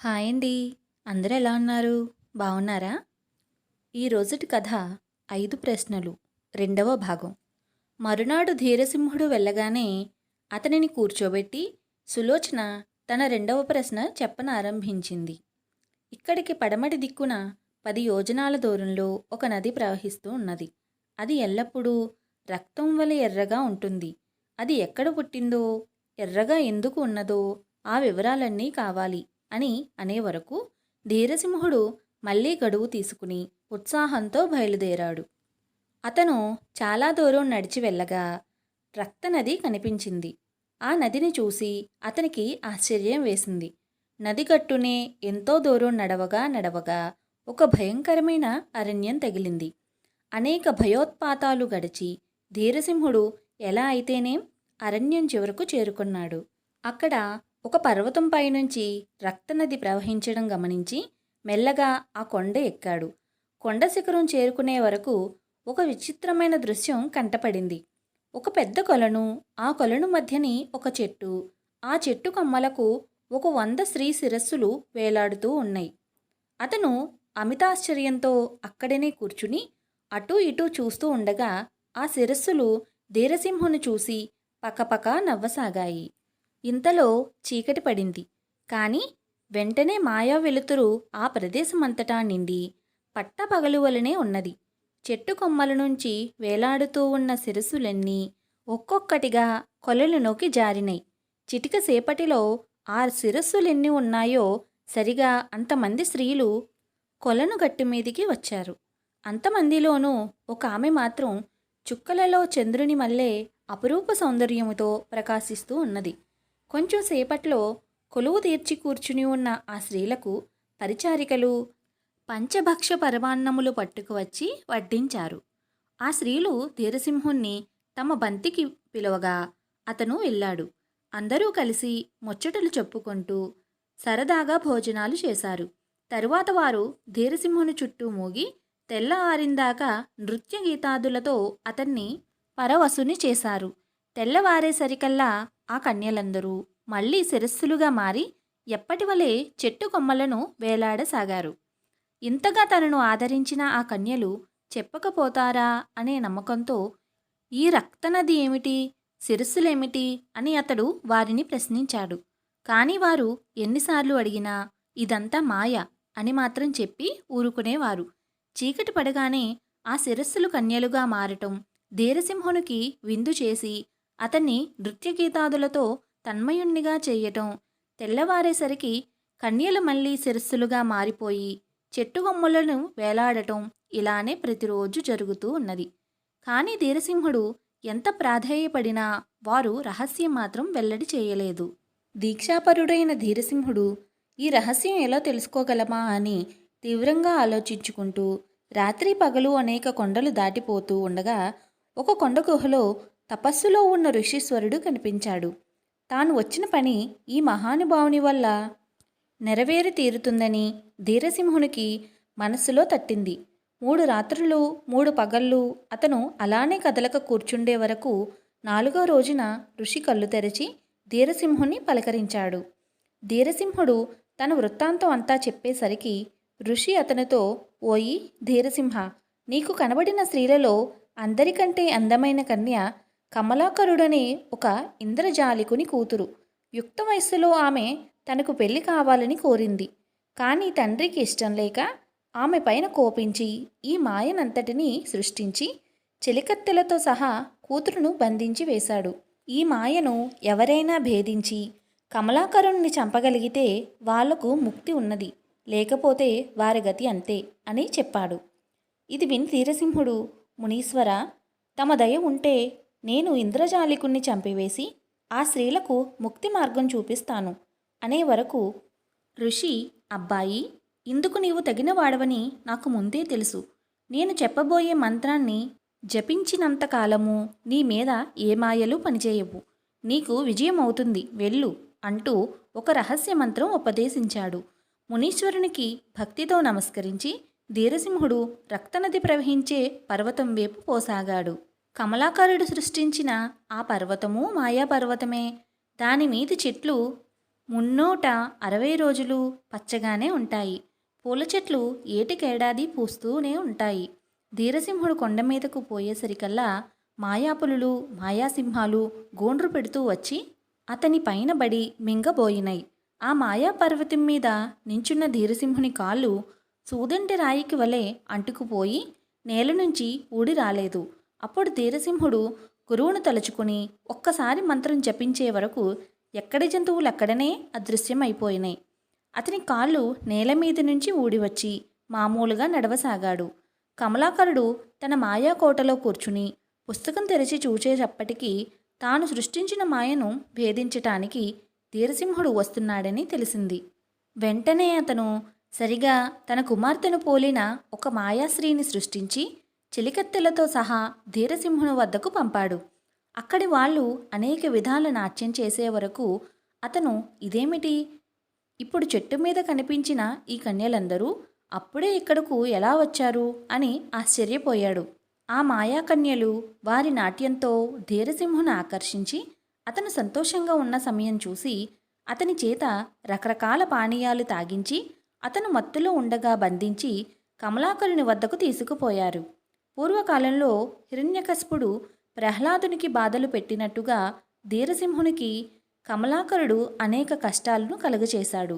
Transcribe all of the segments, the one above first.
Hi అండి. అందరూ ఎలా ఉన్నారు? బాగున్నారా? ఈ రోజుటి కథ 5 ప్రశ్నలు రెండవ భాగం. మరునాడు ధీరసింహుడు వెళ్ళగానే అతనిని కూర్చోబెట్టి సులోచన తన రెండవ ప్రశ్న చెప్పనారంభించింది. ఇక్కడికి పడమటి దిక్కున 10 యోజనాల దూరంలో ఒక నది ప్రవహిస్తూ ఉన్నది. అది ఎల్లప్పుడూ రక్తం వలె ఎర్రగా ఉంటుంది. అది ఎక్కడ పుట్టిందో, ఎర్రగా ఎందుకు ఉన్నదో ఆ వివరాలన్నీ కావాలి అని అనేవరకు ధీరసింహుడు మళ్ళీ గడువు తీసుకుని ఉత్సాహంతో బయలుదేరాడు. అతను చాలా దూరం నడిచి వెళ్ళగా రక్తనది కనిపించింది. ఆ నదిని చూసి అతనికి ఆశ్చర్యం వేసింది. నది గట్టునే ఎంతో దూరం నడవగా నడవగా ఒక భయంకరమైన అరణ్యం తగిలింది. అనేక భయోత్పాతాలు గడిచి ధీరసింహుడు ఎలా అయితేనేం అరణ్యం చివరకు చేరుకున్నాడు. అక్కడ ఒక పర్వతం పైనుంచి రక్తనది ప్రవహించడం గమనించి మెల్లగా ఆ కొండ ఎక్కాడు. కొండ శిఖరం చేరుకునే వరకు ఒక విచిత్రమైన దృశ్యం కంటపడింది. ఒక పెద్ద కొలను, ఆ కొలను మధ్యని ఒక చెట్టు, ఆ చెట్టు కొమ్మలకు ఒక 100 స్త్రీ శిరస్సులు వేలాడుతూ ఉన్నాయి. అతను అమితాశ్చర్యంతో అక్కడనే కూర్చుని అటూ ఇటూ చూస్తూ ఉండగా ఆ శిరస్సులు ధీరసింహుని చూసి పకపక నవ్వసాగాయి. ఇంతలో చీకటి పడింది. కాని వెంటనే మాయా వెలుతురు ఆ ప్రదేశమంతటా నిండి పట్టపగలు వలనే ఉన్నది. చెట్టు కొమ్మల నుంచి వేలాడుతూ ఉన్న శిరస్సులన్నీ ఒక్కొక్కటిగా కొలనులోకి జారినై. చిటిక సేపటిలో ఆ శిరస్సులెన్ని ఉన్నాయో సరిగా అంతమంది స్త్రీలు కొలను గట్టుమీదికి వచ్చారు. అంతమందిలోనూ ఒక ఆమె మాత్రం చుక్కలలో చంద్రుని మల్లె అపురూప సౌందర్యముతో ప్రకాశిస్తూ ఉన్నది. కొంచెం సేపట్లో కొలువు తీర్చి కూర్చుని ఉన్న ఆ స్త్రీలకు పరిచారికలు పంచభక్ష పరమాన్నములు పట్టుకువచ్చి వడ్డించారు. ఆ స్త్రీలు ధీరసింహుణ్ణి తమ బంతికి పిలువగా అతను వెళ్ళాడు. అందరూ కలిసి ముచ్చటలు చెప్పుకుంటూ సరదాగా భోజనాలు చేశారు. తరువాత వారు ధీరసింహుని చుట్టూ మూగి తెల్ల ఆరిందాకా నృత్య గీతాదులతో అతన్ని పరవశుని చేశారు. తెల్లవారేసరికల్లా ఆ కన్యలందరూ మళ్లీ శిరస్సులుగా మారి ఎప్పటివలే చెట్టు కొమ్మలను వేలాడసాగారు. ఇంతగా తనను ఆదరించిన ఆ కన్యలు చెప్పకపోతారా అనే నమ్మకంతో ఈ రక్తనది ఏమిటి, శిరస్సులేమిటి అని అతడు వారిని ప్రశ్నించాడు. కాని వారు ఎన్నిసార్లు అడిగినా ఇదంతా మాయ అని మాత్రం చెప్పి ఊరుకునేవారు. చీకటి పడగానే ఆ శిరస్సులు కన్యలుగా మారటం, ధీరసింహునికి విందు చేసి అతన్ని నృత్యగీతాదులతో తన్మయుణ్ణిగా చేయటం, తెల్లవారేసరికి కన్యలు మళ్ళీ శిరస్సులుగా మారిపోయి చెట్టుకొమ్మలను వేలాడటం ఇలానే ప్రతిరోజు జరుగుతూ ఉన్నది. కానీ ధీరసింహుడు ఎంత ప్రాధేయపడినా వారు రహస్యం మాత్రం వెల్లడి చేయలేదు. దీక్షాపరుడైన ధీరసింహుడు ఈ రహస్యం ఎలా తెలుసుకోగలమా అని తీవ్రంగా ఆలోచించుకుంటూ రాత్రి పగలు అనేక కొండలు దాటిపోతూ ఉండగా ఒక కొండ గుహలో తపస్సులో ఉన్న ఋషీశ్వరుడు కనిపించాడు. తాను వచ్చిన పని ఈ మహానుభావుని వల్ల నెరవేరి తీరుతుందని ధీరసింహునికి మనస్సులో తట్టింది. 3 రాత్రులు 3 పగళ్ళు అతను అలానే కదలక కూర్చుండే వరకు 4వ రోజున ఋషి కళ్ళు తెరచి ధీరసింహుని పలకరించాడు. ధీరసింహుడు తన వృత్తాంతం అంతా చెప్పేసరికి ఋషి అతనితో, ఓయి ధీరసింహ, నీకు కనబడిన స్త్రీలలో అందరికంటే అందమైన కన్య కమలాకరుడనే ఒక ఇంద్రజాలికుని కూతురు. యుక్త వయస్సులో ఆమె తనకు పెళ్లి కావాలని కోరింది. కానీ తండ్రికి ఇష్టం లేక ఆమె పైన కోపించి ఈ మాయనంతటినీ సృష్టించి చెలికత్తెలతో సహా కూతురును బంధించి వేశాడు. ఈ మాయను ఎవరైనా భేదించి కమలాకరుణ్ణి చంపగలిగితే వాళ్లకు ముక్తి ఉన్నది, లేకపోతే వారి గతి అంతే అని చెప్పాడు. ఇది విని ధీరసింహుడు, మునీశ్వర, తమ దయ ఉంటే నేను ఇంద్రజాలికుణ్ణి చంపివేసి ఆ స్త్రీలకు ముక్తి మార్గం చూపిస్తాను అనే వరకు ఋషి, అబ్బాయి, ఇందుకు నీవు తగిన వాడవని నాకు ముందే తెలుసు. నేను చెప్పబోయే మంత్రాన్ని జపించినంతకాలము నీ మీద ఏ మాయలు పనిచేయవు. నీకు విజయం అవుతుంది, వెళ్ళు అంటూ ఒక రహస్య మంత్రం ఉపదేశించాడు. మునీశ్వరునికి భక్తితో నమస్కరించి ధీరసింహుడు రక్తనది ప్రవహించే పర్వతం వైపు పోసాగాడు. కమలాకరుడు సృష్టించిన ఆ పర్వతము మాయాపర్వతమే. దానిమీది చెట్లు మున్నూట 60 రోజులు పచ్చగానే ఉంటాయి. పూల చెట్లు ఏటికేడాది పూస్తూనే ఉంటాయి. ధీరసింహుడు కొండ మీదకు పోయేసరికల్లా మాయాపులులు మాయాసింహాలు గోండ్రు పెడుతూ వచ్చి అతని పైన బడి మింగబోయినాయి. ఆ మాయా పర్వతం మీద నించున్న ధీరసింహుని కాళ్ళు సూదంటి రాయికి వలె అంటుకుపోయి నేల నుంచి ఊడి రాలేదు. అప్పుడు ధీరసింహుడు గురువును తలుచుకుని ఒక్కసారి మంత్రం జపించే వరకు ఎక్కడి జంతువులక్కడనే అదృశ్యమైపోయినాయి. అతని కాళ్ళు నేల మీద నుంచి ఊడివచ్చి మామూలుగా నడవసాగాడు. కమలాకరుడు తన మాయా కోటలో కూర్చుని పుస్తకం తెరిచి చూచేటప్పటికీ తాను సృష్టించిన మాయను భేదించటానికి ధీరసింహుడు వస్తున్నాడని తెలిసింది. వెంటనే అతను సరిగా తన కుమార్తెను పోలిన ఒక మాయాశ్రీని సృష్టించి చెలికత్తెలతో సహా ధీరసింహుని వద్దకు పంపాడు. అక్కడి వాళ్ళు అనేక విధాల నాట్యం చేసే వరకు అతను ఇదేమిటి, ఇప్పుడు చెట్టు మీద కనిపించిన ఈ కన్యలందరూ అప్పుడే ఇక్కడకు ఎలా వచ్చారు అని ఆశ్చర్యపోయాడు. ఆ మాయాకన్యలు వారి నాట్యంతో ధీరసింహుని ఆకర్షించి అతను సంతోషంగా ఉన్న సమయం చూసి అతని చేత రకరకాల పానీయాలు తాగించి అతను మత్తులో ఉండగా బంధించి కమలాకరుని వద్దకు తీసుకుపోయారు. పూర్వకాలంలో హిరణ్యకశిపుడు ప్రహ్లాదునికి బాధలు పెట్టినట్టుగా ధీరసింహునికి కమలాకరుడు అనేక కష్టాలను కలుగచేశాడు.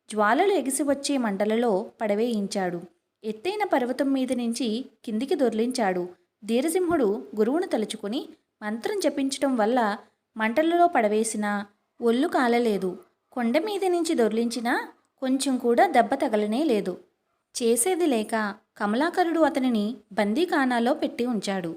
జ్వాలలు ఎగిసివచ్చే మంటలలో పడవేయించాడు. ఎత్తైన పర్వతం మీద నుంచి కిందికి దొర్లించాడు. ధీరసింహుడు గురువును తలుచుకుని మంత్రం జపించటం వల్ల మంటలలో పడవేసినా ఒళ్ళు కాలలేదు. కొండ మీద నుంచి దొర్లించినా కొంచెం కూడా దెబ్బ తగలనే లేదు. చేసేది లేక కమలాకరుడు అతనిని బందీఖానాలో పెట్టి ఉంచాడు.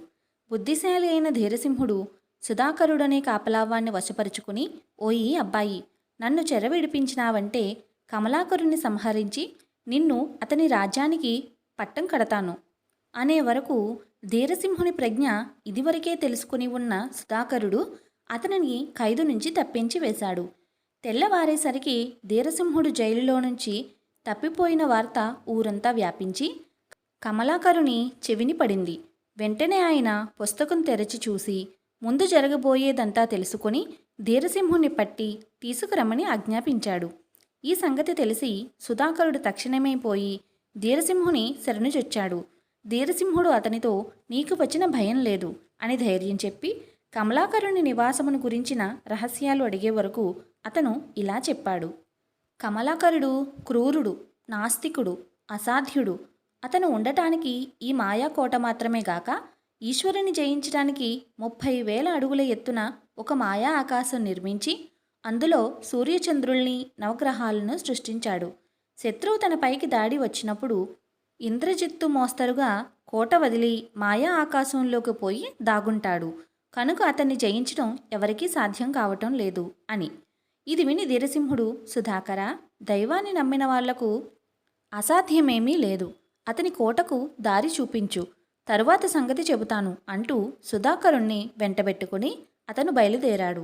బుద్ధిశాలి అయిన ధీరసింహుడు సుధాకరుడనే కాపలావాన్ని వశపరుచుకుని, ఓయి అబ్బాయి, నన్ను చెర విడిపించినావంటే కమలాకరుని సంహరించి నిన్ను అతని రాజ్యానికి పట్టం కడతాను అనే వరకు ధీరసింహుని ప్రజ్ఞ ఇదివరకే తెలుసుకుని ఉన్న సుధాకరుడు అతనిని ఖైదు నుంచి తప్పించి వేశాడు. తెల్లవారేసరికి ధీరసింహుడు జైలులో నుంచి తప్పిపోయిన వార్త ఊరంతా వ్యాపించి కమలాకరుని చెవిని పడింది. వెంటనే ఆయన పుస్తకం తెరచి చూసి ముందు జరగబోయేదంతా తెలుసుకుని ధీరసింహుని పట్టి తీసుకురమ్మని ఆజ్ఞాపించాడు. ఈ సంగతి తెలిసి సుధాకరుడు తక్షణమే పోయి ధీరసింహుని శరణుజొచ్చాడు. ధీరసింహుడు అతనితో నీకు వచ్చిన భయం లేదు అని ధైర్యం చెప్పి కమలాకరుని నివాసమును గురించిన రహస్యాలు అడిగే వరకు అతను ఇలా చెప్పాడు. కమలాకరుడు క్రూరుడు, నాస్తికుడు, అసాధ్యుడు. అతను ఉండటానికి ఈ మాయాకోట మాత్రమే గాక ఈశ్వరుని జయించడానికి 30,000 అడుగుల ఎత్తున ఒక మాయా ఆకాశం నిర్మించి అందులో సూర్యచంద్రుల్ని నవగ్రహాలను సృష్టించాడు. శత్రువు తన పైకి దాడి వచ్చినప్పుడు ఇంద్రజిత్తు మోస్తరుగా కోట వదిలి మాయా ఆకాశంలోకి పోయి దాగుంటాడు. కనుక అతన్ని జయించడం ఎవరికీ సాధ్యం కావటం లేదు అని. ఇది విని ధీరసింహుడు, సుధాకర, దైవాన్ని నమ్మిన వాళ్లకు అసాధ్యమేమీ లేదు. అతని కోటకు దారి చూపించు, తరువాత సంగతి చెబుతాను అంటూ సుధాకరుణ్ణి వెంటబెట్టుకుని అతను బయలుదేరాడు.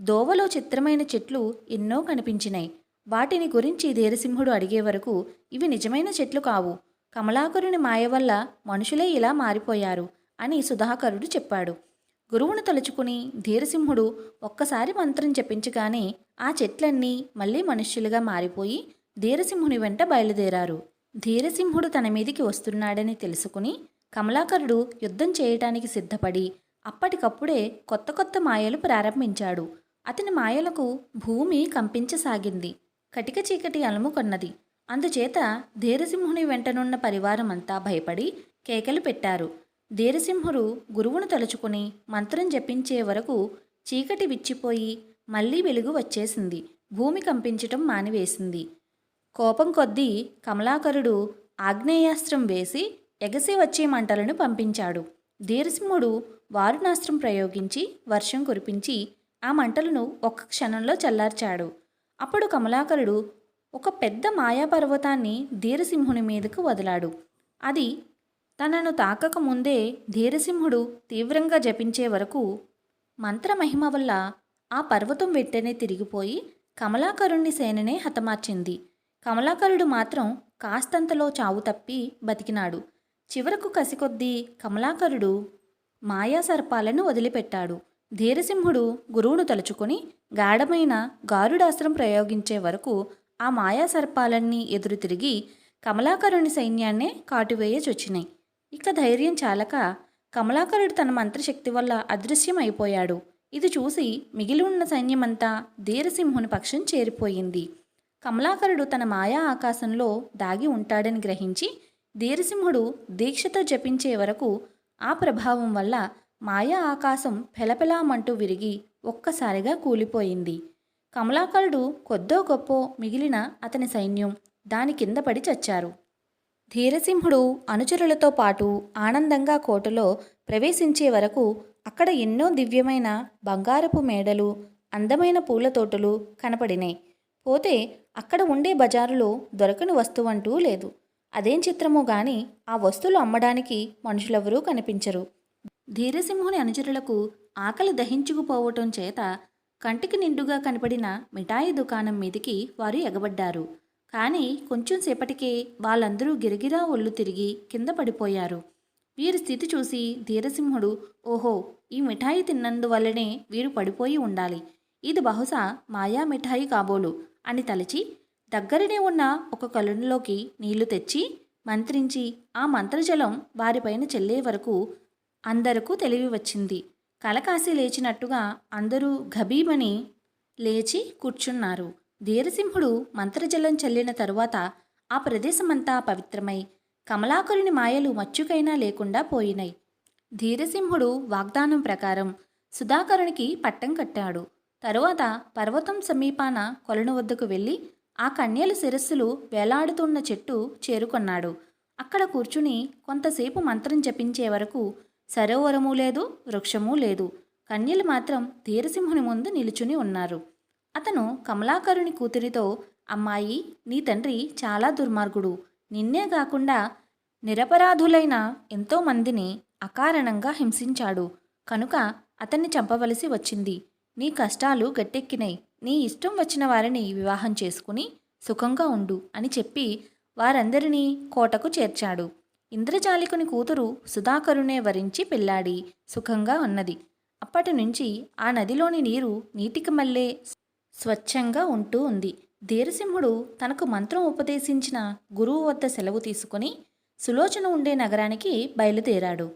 దోవలో చిత్రమైన చెట్లు ఎన్నో కనిపించినాయి. వాటిని గురించి ధీరసింహుడు అడిగే వరకు ఇవి నిజమైన చెట్లు కావు, కమలాకరుని మాయ వల్ల మనుషులే ఇలా మారిపోయారు అని సుధాకరుడు చెప్పాడు. గురువును తలుచుకుని ధీరసింహుడు ఒక్కసారి మంత్రం జపించగానే ఆ చెట్లన్నీ మళ్ళీ మనుష్యులుగా మారిపోయి ధీరసింహుని వెంట బయలుదేరారు. ధీరసింహుడు తన మీదికి వస్తున్నాడని తెలుసుకుని కమలాకరుడు యుద్ధం చేయటానికి సిద్ధపడి అప్పటికప్పుడే కొత్త కొత్త మాయలు ప్రారంభించాడు. అతని మాయలకు భూమి కంపించసాగింది. కటిక చీకటి అలుముకొన్నది. అందుచేత ధీరసింహుని వెంటనున్న పరివారమంతా భయపడి కేకలు పెట్టారు. ధీరసింహుడు గురువును తలుచుకుని మంత్రం జపించే వరకు చీకటి విచ్చిపోయి మళ్ళీ వెలుగు వచ్చేసింది. భూమి కంపించటం మానివేసింది. కోపం కొద్దీ కమలాకరుడు ఆగ్నేయాస్త్రం వేసి ఎగసి వచ్చే మంటలను పంపించాడు. ధీరసింహుడు వారుణాస్త్రం ప్రయోగించి వర్షం కురిపించి ఆ మంటలను ఒక్క క్షణంలో చల్లార్చాడు. అప్పుడు కమలాకరుడు ఒక పెద్ద మాయాపర్వతాన్ని ధీరసింహుని మీదకు వదిలాడు. అది తనను తాకక ముందే ధీరసింహుడు తీవ్రంగా జపించే వరకు మంత్రమహిమ వల్ల ఆ పర్వతం వెంటనే తిరిగిపోయి కమలాకరుణ్ణి సేననే హతమార్చింది. కమలాకరుడు మాత్రం కాస్తంతలో చావు తప్పి బతికినాడు. చివరకు కసికొద్దీ కమలాకరుడు మాయా సర్పాలను వదిలిపెట్టాడు. ధీరసింహుడు గురువును తలుచుకొని గాఢమైన గారుడాస్త్రం ప్రయోగించే వరకు ఆ మాయా సర్పాలన్నీ ఎదురు తిరిగి కమలాకరుని సైన్యాన్నే కాటువేయచొచ్చినాయి. ఇక ధైర్యం చాలక కమలాకరుడు తన మంత్రశక్తి వల్ల అదృశ్యం అయిపోయాడు. ఇది చూసి మిగిలి ఉన్న సైన్యమంతా ధీరసింహుని పక్షం చేరిపోయింది. కమలాకరుడు తన మాయా ఆకాశంలో దాగి ఉంటాడని గ్రహించి ధీరసింహుడు దీక్షతో జపించే వరకు ఆ ప్రభావం వల్ల మాయా ఆకాశం పెలపెలామంటూ విరిగి ఒక్కసారిగా కూలిపోయింది. కమలాకరుడు కొద్దో గొప్పో మిగిలిన అతని సైన్యం దాని కింద పడి చచ్చారు. ధీరసింహుడు అనుచరులతో పాటు ఆనందంగా కోటలో ప్రవేశించే వరకు అక్కడ ఎన్నో దివ్యమైన బంగారపు మేడలు, అందమైన పూల తోటలు కనపడినాయి. పోతే అక్కడ ఉండే బజారులో దొరకని వస్తువంటూ లేదు. అదేం చిత్రమో గాని ఆ వస్తువులు అమ్మడానికి మనుషులెవరూ కనిపించరు. ధీరసింహుని అనుచరులకు ఆకలి దహించుకుపోవటం చేత కంటికి నిండుగా కనపడిన మిఠాయి దుకాణం మీదికి వారు ఎగబడ్డారు. కానీ కొంచెం సేపటికే వాళ్ళందరూ గిరగిరా ఒళ్ళు తిరిగి కింద పడిపోయారు. వీరి స్థితి చూసి ధీరసింహుడు, ఓహో, ఈ మిఠాయి తిన్నందువల్లనే వీరు పడిపోయి ఉండాలి. ఇది బహుశా మాయా మిఠాయి కాబోలు అని తలచి దగ్గరనే ఉన్న ఒక కొలనులోకి నీళ్లు తెచ్చి మంత్రించి ఆ మంత్రజలం వారిపైన చెల్లే వరకు అందరకు తెలివి వచ్చింది. కలకాసి లేచినట్టుగా అందరూ గభీమని లేచి కూర్చున్నారు. ధీరసింహుడు మంత్రజలం చల్లిన తరువాత ఆ ప్రదేశమంతా పవిత్రమై కమలాకరుని మాయలు మచ్చుకైనా లేకుండా పోయినాయి. ధీరసింహుడు వాగ్దానం ప్రకారం సుధాకరునికి పట్టం కట్టాడు. తరువాత పర్వతం సమీపాన కొలను వద్దకు వెళ్ళి ఆ కన్యల శిరస్సులు వేలాడుతున్న చెట్టు చేరుకొన్నాడు. అక్కడ కూర్చుని కొంతసేపు మంత్రం జపించే వరకు సరోవరము లేదు, వృక్షమూ లేదు. కన్యలు మాత్రం ధీరసింహుని ముందు నిలుచుని ఉన్నారు. అతను కమలాకరుని కూతురితో, అమ్మాయి, నీ తండ్రి చాలా దుర్మార్గుడు. నిన్నే కాకుండా నిరపరాధులైన ఎంతోమందిని అకారణంగా హింసించాడు. కనుక అతన్ని చంపవలసి వచ్చింది. నీ కష్టాలు గట్టెక్కినాయి. నీ ఇష్టం వచ్చిన వారిని వివాహం చేసుకుని సుఖంగా ఉండు అని చెప్పి వారందరినీ కోటకు చేర్చాడు. ఇంద్రజాలికుని కూతురు సుధాకరునే వరించి పెళ్లాడి సుఖంగా ఉన్నది. అప్పటి నుంచి ఆ నదిలోని నీరు నీటికి మళ్ళే స్వచ్ఛంగా ఉంటూ ఉంది. ధీరసింహుడు తనకు మంత్రం ఉపదేశించిన గురువు వద్ద సెలవు తీసుకుని సులోచన ఉండే నగరానికి బయలుదేరాడు.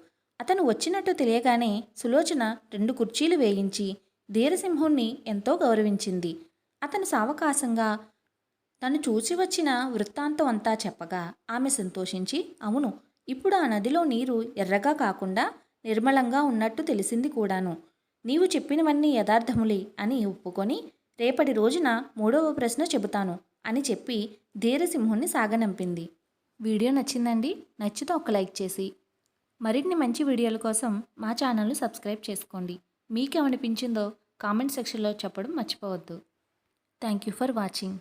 అతను వచ్చినట్టు తెలియగానే సులోచన 2 కుర్చీలు వేయించి ధీరసింహుణ్ణి ఎంతో గౌరవించింది. అతను సావకాశంగా తను చూసి వచ్చిన వృత్తాంతం అంతా చెప్పగా ఆమె సంతోషించి, అవును, ఇప్పుడు ఆ నదిలో నీరు ఎర్రగా కాకుండా నిర్మలంగా ఉన్నట్టు తెలిసింది కూడాను. నీవు చెప్పినవన్నీ యథార్థములే అని ఒప్పుకొని రేపటి రోజున 3వ ప్రశ్న చెబుతాను అని చెప్పి ధీరసింహుణ్ణి సాగనంపింది. వీడియో నచ్చిందండి? నచ్చితే ఒక లైక్ చేసి మరిన్ని మంచి వీడియోల కోసం మా ఛానల్ను సబ్స్క్రైబ్ చేసుకోండి. మీకేమనిపించిందో కామెంట్ సెక్షన్లో చెప్పడం మర్చిపోవద్దు. Thank you for watching.